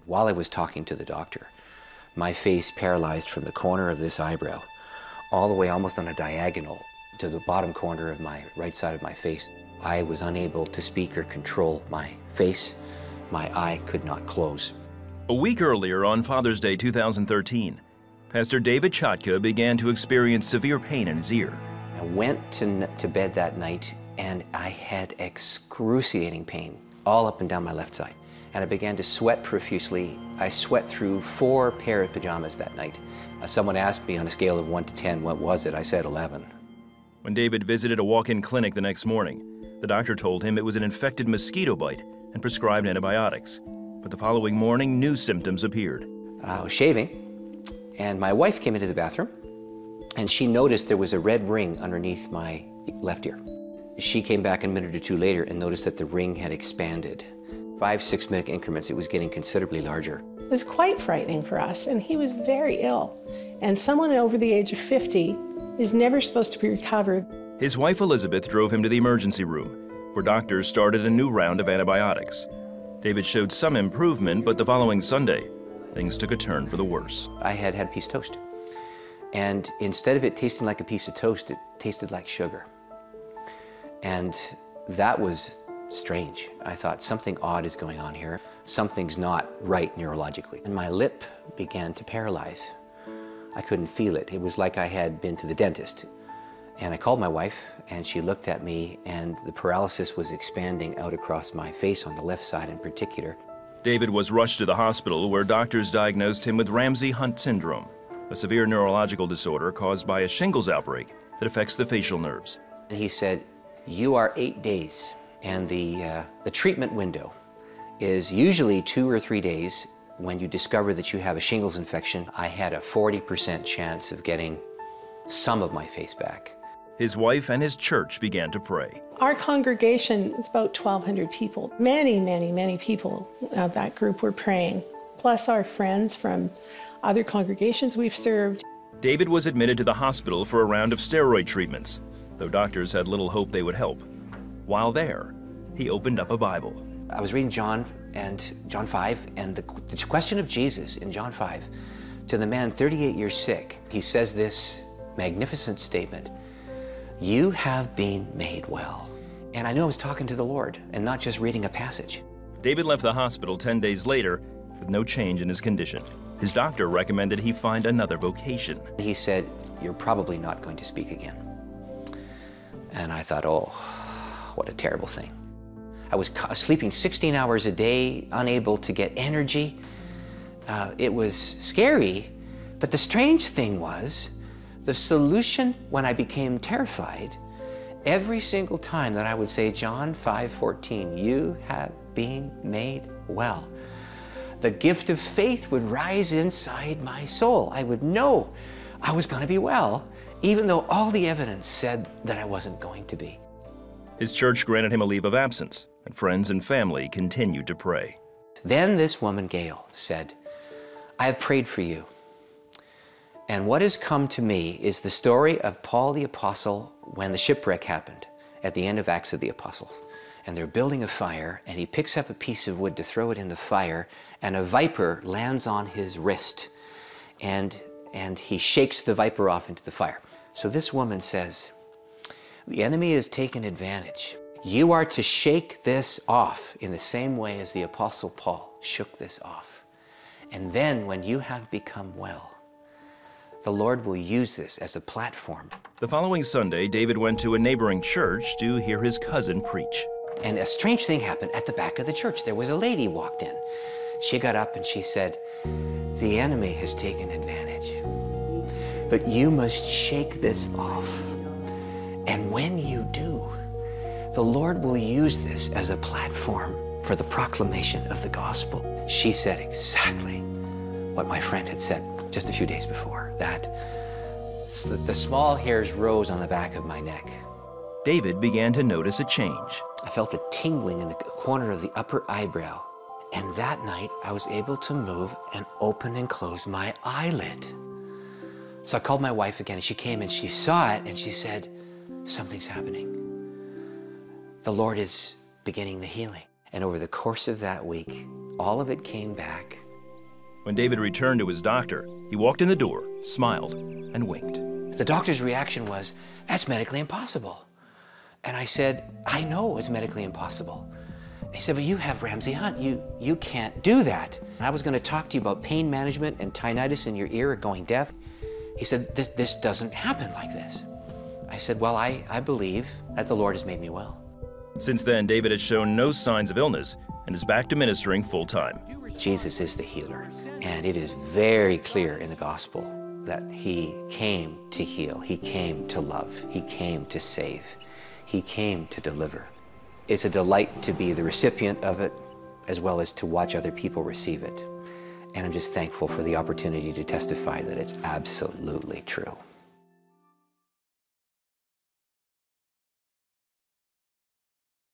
While I was talking to the doctor, my face paralyzed from the corner of this eyebrow all the way almost on a diagonal to the bottom corner of my right side of my face. I was unable to speak or control my face. My eye could not close. A week earlier, on Father's Day 2013, Pastor David Chotka began to experience severe pain in his ear. I went to bed that night and I had excruciating pain all up and down my left side. And I began to sweat profusely. I sweat through 4 pair of pajamas that night. Someone asked me on a scale of 1 to 10, what was it? I said 11. When David visited a walk-in clinic the next morning, the doctor told him it was an infected mosquito bite and prescribed antibiotics. But the following morning, new symptoms appeared. I was shaving, and my wife came into the bathroom, and she noticed there was a red ring underneath my left ear. She came back a minute or two later and noticed that the ring had expanded. 5-6 minute increments, it was getting considerably larger. It was quite frightening for us, and he was very ill. And someone over the age of 50 is never supposed to be recovered. His wife Elizabeth drove him to the emergency room, where doctors started a new round of antibiotics. David showed some improvement, but the following Sunday, things took a turn for the worse. I had had a piece of toast, and instead of it tasting like a piece of toast, it tasted like sugar. And that was strange. I thought something odd is going on here. Something's not right neurologically. And my lip began to paralyze. I couldn't feel it. It was like I had been to the dentist. And I called my wife, and she looked at me, and the paralysis was expanding out across my face on the left side in particular. David was rushed to the hospital, where doctors diagnosed him with Ramsey Hunt syndrome, a severe neurological disorder caused by a shingles outbreak that affects the facial nerves. And he said, "You are 8 days, and the treatment window is usually 2 or 3 days. When you discover that you have a shingles infection, I had a 40% chance of getting some of my face back." His wife and his church began to pray. Our congregation is about 1,200 people. Many, many, many people of that group were praying, plus our friends from other congregations we've served. David was admitted to the hospital for a round of steroid treatments, though doctors had little hope they would help. While there, he opened up a Bible. I was reading John 5, and the question of Jesus in John 5 to the man 38 years sick, he says this magnificent statement, "You have been made well." And I knew I was talking to the Lord and not just reading a passage. David left the hospital 10 days later with no change in his condition. His doctor recommended he find another vocation. He said, "You're probably not going to speak again." And I thought, oh, what a terrible thing. I was sleeping 16 hours a day, unable to get energy. It was scary, but the strange thing was, the solution when I became terrified, every single time that I would say, John 5:14, "You have been made well," the gift of faith would rise inside my soul. I would know I was going to be well, even though all the evidence said that I wasn't going to be. His church granted him a leave of absence, and friends and family continued to pray. Then this woman, Gail, said, "I have prayed for you. And what has come to me is the story of Paul the Apostle when the shipwreck happened at the end of Acts of the Apostles. And they're building a fire, and he picks up a piece of wood to throw it in the fire, and a viper lands on his wrist, and he shakes the viper off into the fire." So this woman says, "The enemy has taken advantage. You are to shake this off in the same way as the Apostle Paul shook this off. And then when you have become well, the Lord will use this as a platform." The following Sunday, David went to a neighboring church to hear his cousin preach. And a strange thing happened at the back of the church. There was a lady walked in. She got up and she said, "The enemy has taken advantage, but you must shake this off. And when you do, the Lord will use this as a platform for the proclamation of the gospel." She said exactly what my friend had said just a few days before, that the small hairs rose on the back of my neck. David began to notice a change. I felt a tingling in the corner of the upper eyebrow. And that night, I was able to move and open and close my eyelid. So I called my wife again, and she came and she saw it, and she said, "Something's happening. The Lord is beginning the healing." And over the course of that week, all of it came back When David returned to his doctor, he walked in the door, smiled, and winked. The doctor's reaction was, "That's medically impossible." And I said, "I know it's medically impossible." He said, "But you have Ramsey Hunt. You can't do that." And I was going to talk to you about pain management and tinnitus in your ear and going deaf. He said, this doesn't happen like this. I said, "Well, I believe that the Lord has made me well." Since then, David has shown no signs of illness and is back to ministering full-time. Jesus is the healer, and it is very clear in the gospel that he came to heal, he came to love, he came to save, he came to deliver. It's a delight to be the recipient of it, as well as to watch other people receive it. And I'm just thankful for the opportunity to testify that it's absolutely true.